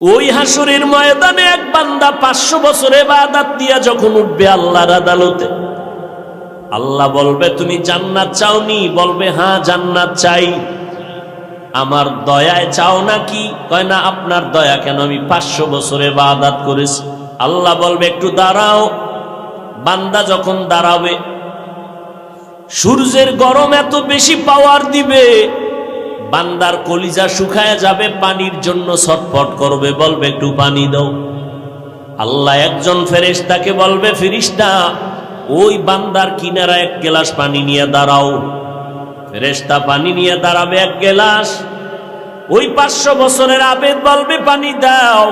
ওই হাসরের ময়দানে এক বান্দা 500 বছর ইবাদত দিয়া যখন উঠবে আল্লাহর আদালতে, আল্লাহ বলবে তুমি জান্নাত চাওনি? বলবে হ্যাঁ জান্নাত চাই। আমার দয়ায় চাও নাকি? কয় না, আপনার দয়া কেন, আমি 500 বছর ইবাদত করেছি। আল্লাহ বলবে একটু দাঁড়াও। বান্দা যখন দাঁড়াবে, সূর্যের গরম এত বেশি পাওয়ার দিবে, বান্দার কলিজা শুকায় যাবে, পানির জন্য ছটফট করবে, বলবে একটু পানি দাও। আল্লাহ একজন ফেরেশতাকে বলবে, ফেরেশতা ওই বান্দার কিনারা এক গ্লাস পানি নিয়ে দাঁড়াও। ফেরেশতা পানি নিয়ে দাঁড়াবে এক গ্লাস। ওই 500 বছরের আবেদ বলবে পানি দাও।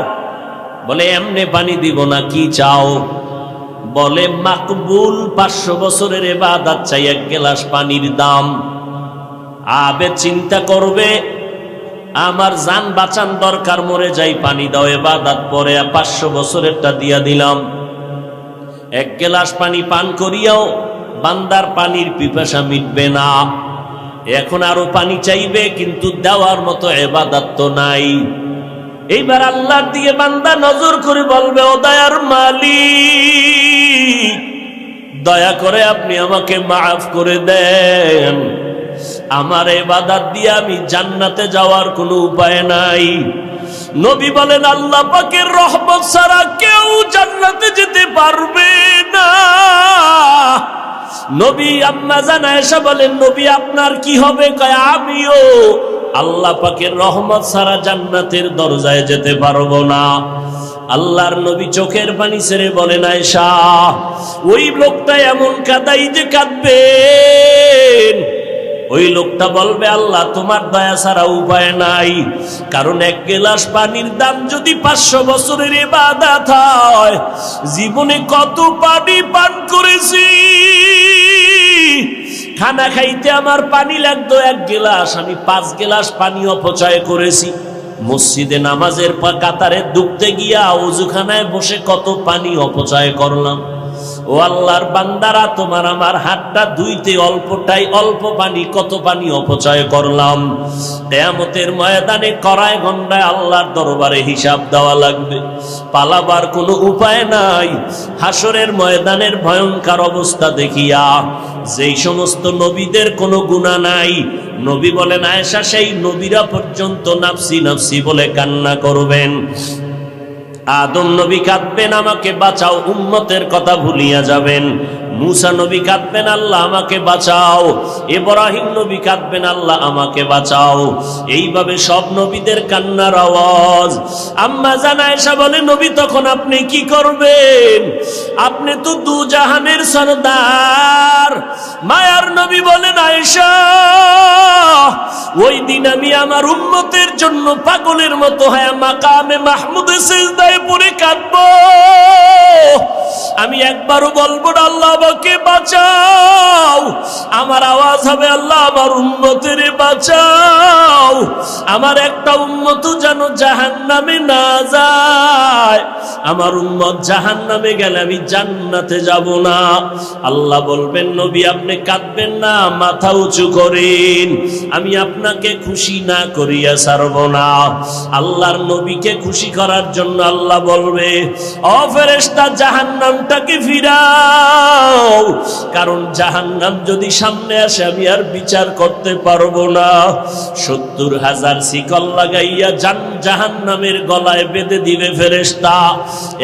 বলে এমনে পানি দিব না, কি চাও? বলে মাকবুল 500 বছরের ইবাদত চাই, এক গ্লাস পানির দাম। আবেদ চিন্তা করবে আমার জান বাঁচান দরকার, মরে যাই, পানি দাও, ইবাদত পরে 500 বছরেরটা দিয়া দিলাম। এক গ্লাস পানি পান করিয়াও বান্দার পানির পিপাসা মিটবে না, এখন আরো পানি চাইবে, কিন্তু দেওয়ার মতো ইবাদত তো নাই। এইবার আল্লাহর দিকে বান্দা নজর করে বলবে, ও দয়ার মালিক, দয়া করে আপনি আমাকে মাফ করে দেন, আমার ইবাদত দিয়ে আমি জান্নাতে যাওয়ার কোনো উপায় নাই। নবী বলেন আল্লাহ পাকের রহমত ছাড়া কেউ জান্নাতে যেতে পারবে না। নবী আম্মা জান আয়েশা বলেন, নবী আপনার কি হবে? কয় আমিও আল্লাহ পাকের রহমত ছাড়া জান্নাতের দরজায় যেতে পারবো না। আল্লাহর নবী চোখের পানি ছেড়ে বলেন, আয়েশা ওই লোকটা এমন কাঁদাই যে কাঁদবেন। ওই লোকটা বলবে, আল্লাহ তোমার দয়া ছাড়া উপায় নাই, কারণ এক গ্লাস পানির দাম যদি 500 বছরের ইবাদত হয়, জীবনে কত পানি পান করেছি। খানা খাইতে আমার পানি লাগতো 1 গ্লাস, আমি 5 গ্লাস পানি অপচয় করেছি। মসজিদে নামাজের কাতারে ঢুকতে গিয়া ওযুখানায় বসে কত পানি অপচয় করলাম। ও আল্লাহর বান্দারা, তোমার আমার হাতটা ধুইতে অল্প পানি, কত পানি অপচয় করলাম। কিয়ামতের ময়দানে কড়ায় গন্ডায় আল্লাহর দরবারে হিসাব দেওয়া লাগবে, পালাবার কোনো উপায় নাই। হাসরের ময়দানের ভয়ঙ্কর অবস্থা দেখিয়া যেই সমস্ত নবীদের কোনো গুনাহ নাই, নবী বলেন আয়েশা সেই নবীরা পর্যন্ত নাফসি নাফসি বলে কান্না করবেন। আদম নবী কাঁদবেন, আমাকে বাঁচাও, উম্মতের কথা ভুলিয়া যাবেন। মুসা নবী কাঁদবেন, আল্লাহ আমাকে বাঁচাও। ইব্রাহিম নবী কাঁদবেন, আল্লাহ আমাকে বাঁচাও। এইভাবে সব নবীদের কান্নার আওয়াজ। আম্মা জান আয়েশা বলে, নবী তখন আপনি কি করবেন? আপনি তো দু জাহানের সরদার। মায়ার নবী বলেন, আয়েশা ওই দিন আমি আমার উম্মতের জন্য পাগলের মতো হয় মাকামে মাহমুদে সিজদায় পড়ে কাঁদবো। আমি একবারও বলবো না আল্লাহ আমাকে বাঁচাও, আমার আওয়াজ হবে আল্লাহ আমার উম্মতের বাঁচাও। আমার একটা উম্মত যেন জাহান্নামে না যায়, আমার উম্মত জাহান্নামে গেলে আমি জান্নাতে যাব না। আল্লাহ বলবেন, নবী আপনি কাঁদবেন না, মাথা উঁচু করেন, আমি আপনাকে খুশি না করিয়া ছাড়ব না। আল্লাহর নবীকে খুশি করার জন্য আল্লাহ বলবে, ও ফেরেশতা জাহান্নামটাকে ফিরাও, কারণ জাহান্নাম যদি সামনে আসে আমি আর বিচার করতে পারবো না। 70,000 শিকল লাগাইয়া জাহান্নামের গলায় বেঁধে দিবে ফেরেশতা।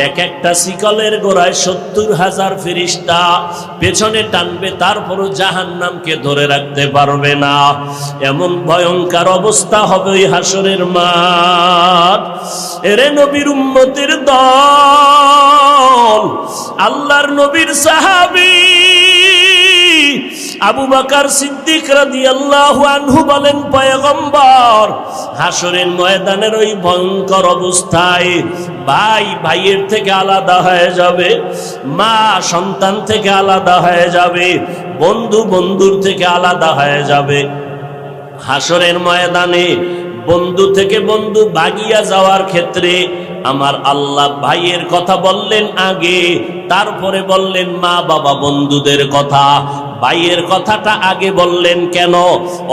এক একটা শিকলের গোড়ায় 70,000 ফেরেশতা পেছনে টানবে, তারপরও জাহান্নামকে ধরে রাখতে পারবে না। এমন ভয়ঙ্কর অবস্থা হবে ওই হাসরের মাঠ। এরে নবীর উম্মতের দল, আল্লাহর নবীর সাহাবী আবু বকর সিদ্দিক রাদিয়াল্লাহু আনহু বলেন, পয়গম্বর হাসরের ময়দানের ওই ভয়ঙ্কর অবস্থায় ভাই ভাইয়ের থেকে আলাদা হয়ে যাবে, মা সন্তান থেকে আলাদা হয়ে যাবে, বন্ধু বন্ধুর থেকে আলাদা হয়ে যাবে। হাসরের ময়দানে বন্ধু থেকে বন্ধু ভাগিয়া যাওয়ার ক্ষেত্রে আমার আল্লাহ ভাইয়ের কথা বললেন আগে, তারপরে বললেন মা বাবা বন্ধুদের কথা। ভাইয়ের কথাটা আগে বললেন কেন?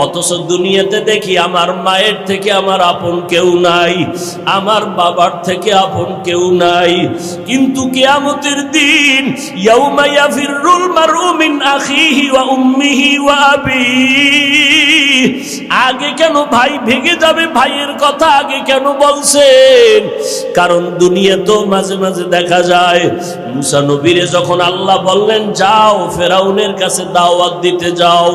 অথচ দুনিয়াতে দেখি আমার মায়ের থেকে আমার আপন কেউ নাই, আমার বাবার থেকে আপন কেউ নাই। কিন্তু কিয়ামতের দিন ইয়াউমা ইয়াফিরুল মারউ মিন আখিহি ওয়া উম্মিহি ওয়া আবিহি, আগে কেন ভাই ভেঙে যাবে? ভাইয়ের কথা আগে কেন বলছেন? কারণ দুনিয়া তো মাঝে মাঝে দেখা যায়, মুসা নবীরে যখন আল্লাহ বললেন যাও ফেরাউনের কাছে দাওয়াত দিতে যাও,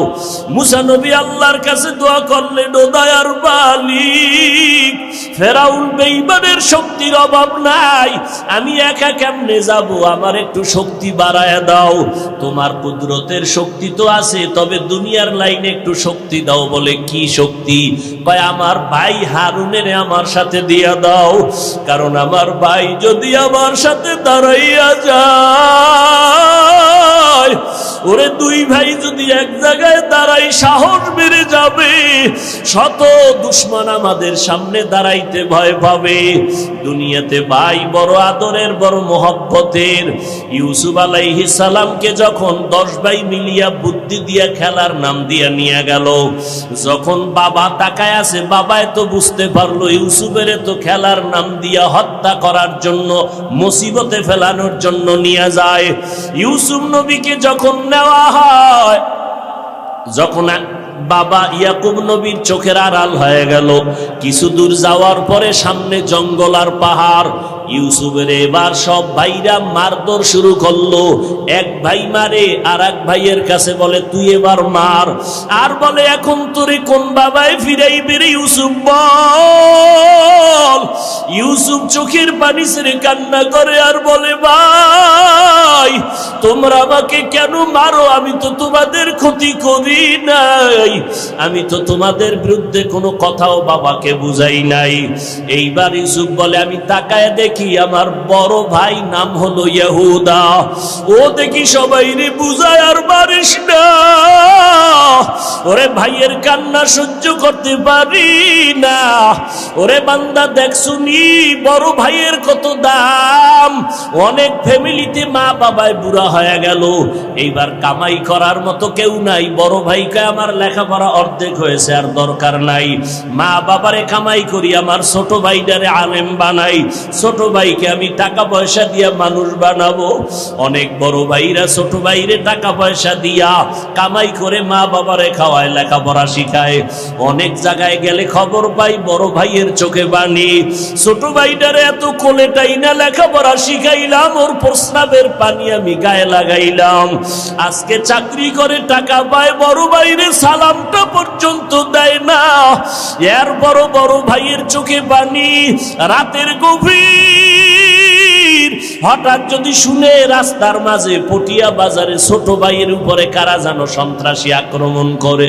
মুসা নবী আল্লাহর কাছে দোয়া করলেন ও দয়ার মালিক, ফেরাউন বেঈমানের শক্তির অভাব নাই, আমি একা কেমনে যাব, আমার একটু শক্তি বাড়ায়া দাও। তোমার কুদরতের শক্তি তো আছে, তবে দুনিয়ার লাইনে একটু শক্তি দাও। বলে কি শক্তি? কয় আমার ভাই হারুনের আমার সাথে দিয়া দাও, কারণ আমার ভাই যদি আমার সাথে দাঁড়াইয়া যায়, ওরে দুই ভাই যদি এক জায়গায় দাঁড়াই সাহস বেড়ে যাবে, শত দুশমন আমাদের সামনে দাঁড়াইতে ভয় পাবে। দুনিয়াতে ভাই বড় আদরের, বড় মোহব্বতের। ইউসুফ আলাইহিস সালামকে যখন 10 ভাই মিলিয়া বুদ্ধি দিয়া খেলার নাম দিয়া নিয়ে গেল, যখন বাবা তাকায় আছে, বাবায় তো বুঝতে পারলো ইউসুফের তো খেলার নাম দিয়া হত্যা করার জন্য, মুসিবতে ফেলানোর জন্য নিয়ে যায়। ইউসুফ নবীকে যখন নেওয়া হয়, যখন বাবা ইয়াকুব নবীর চোখের আড়াল হয়ে গেল, কিছু দূর যাওয়ার পরে সামনে জঙ্গল আর পাহাড়। ইউসুফের এবার সব ভাইরা মারধর শুরু করলো। এক ভাই মারে, আর এক ভাইয়ের কাছে বলে তুই এবার মার, আর বলে এখন তোরে কোন বাবায় ফিরাইবে রে ইউসুফ বল। ইউসুফ চোখের পানি ছেড়ে কান্না করে আর বলে ভাই তোমরা আমাকে কেন মারো? আমি তো তোমাদের ক্ষতি করি নাই, আমি তো তোমাদের বিরুদ্ধে কোনো কথাও বাবাকে বুঝাই নাই। এইবার ইউসুফ বলে আমি তাকায় দেখি আমার বড় ভাই নাম হলো ইহুদা, ও দেখি সবাই রে বুঝায় আর মারিস না। ওরে ভাইয়ের কান্না সহ্য করতে পারি না। ওরে বান্দা দেখ শুনি বড় ভাইয়ের কত দাম। অনেক ফ্যামিলিতে মা বাবায় বুড়া হয়ে গেল, এইবার কামাই করার মতো কেউ নাই। বড় ভাইকে আমার লেখাপড়া অর্ধেক হয়েছে, আর দরকার নাই, মা বাবারে কামাই করি, আমার ছোট ভাইটারে আলেম বানাই, ছোট ভাইকে আমি টাকা পয়সা দিয়া মানুষ বানাবো। অনেক বড় ভাইরা ছোট ভাইরে টাকা পয়সা দিয়া কামাই করে মা বাবারে খাওয়ায়, লেখাপড়া শিখায়। অনেক জায়গায় গেলে খবর পাই বড় ভাইয়ের চোখে বানি, ছোট ভাইটারে এত কোলেটাই না লেখাপড়া শিখাইলাম, ওর প্রস্রাবের পানি আমি গায়ে লাগাইলাম। আজকে চাকরি করে টাকা পায়, বড় ভাইরে সালামটা পর্যন্ত দেয় না। এর বড় বড় ভাইয়ের চোখে পানি। রাতের গভীর হঠাৎ যদি শুনে রাস্তার মাঝে পটিয়া বাজারে ছোট ভাইয়ের উপরে কারা যেন সন্ত্রাসী আক্রমণ করে,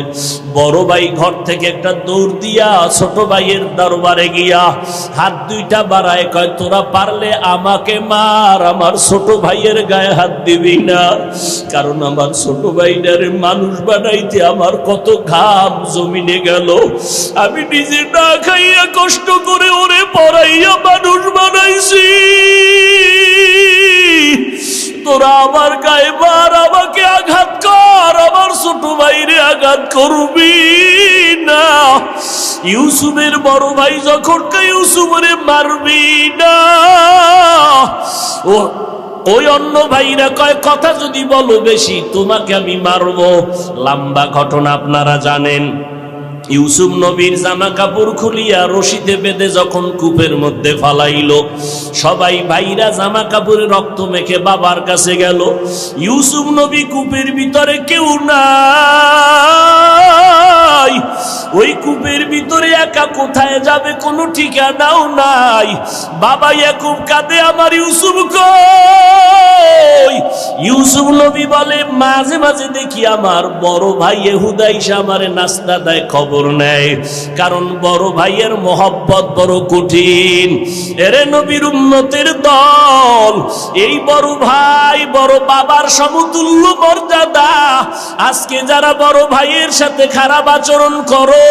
বড় ভাই ঘর থেকে একটা দৌড় দিয়া ছোট ভাইয়ের দরবারে গিয়া হাত দুইটা বাড়ায় কয় তোরা পারলে আমাকে মার, আমার ছোট ভাইয়ের গায়ে হাত দিবি না, কারণ আমার ছোট ভাইটারে মানুষ বানাইতে আমার কত ঘাম জমিনে গেল। আমি নিজে না খাইয়া কষ্ট করে ওরে পড়াইয়া মানুষ বানাইছি, তোরা আমার গায়ে মার, আমাকে আঘাত কর, আমার ছোট ভাইরে আঘাত করবি না। ইউসুফের বড় ভাই যখন ইউসুফরে মারবি না, ওই অন্য ভাইরা কয় কথা যদি বলো বেশি তোমাকে আমি মারবো। লম্বা ঘটনা আপনারা জানেন। ইউসুফ নবীর জামা কাপড় খুলিয়া রশিতে বেঁধে যখন কূপের মধ্যে ফালাইল, সবাই ভাইরা জামা কাপড়ে রক্ত মেখে বাবার কাছে গেল। ইউসুফ নবী কূপের ভিতরে কেউ নাই, ওই কূপের ভিতরে একা কোথায় যাবে কোনো ঠিকানাও নাই। বাবা ইয়াকুব কাঁদে আমার ইউসুফ কই? ইউসুফ নবী বলে মাঝে মাঝে দেখি আমার বড় ভাই ইহুদা এসে আমারে নাস্তা দেয়, খবর নেয়, কারণ বড় ভাইয়ের মহব্বত বড় কঠিন। এরে নবীর উম্মতের দল, এই বড় ভাই বড় বাবার সমতুল্য মর্যাদা। আজকে যারা বড় ভাইয়ের সাথে খারাপ আচরণ করো,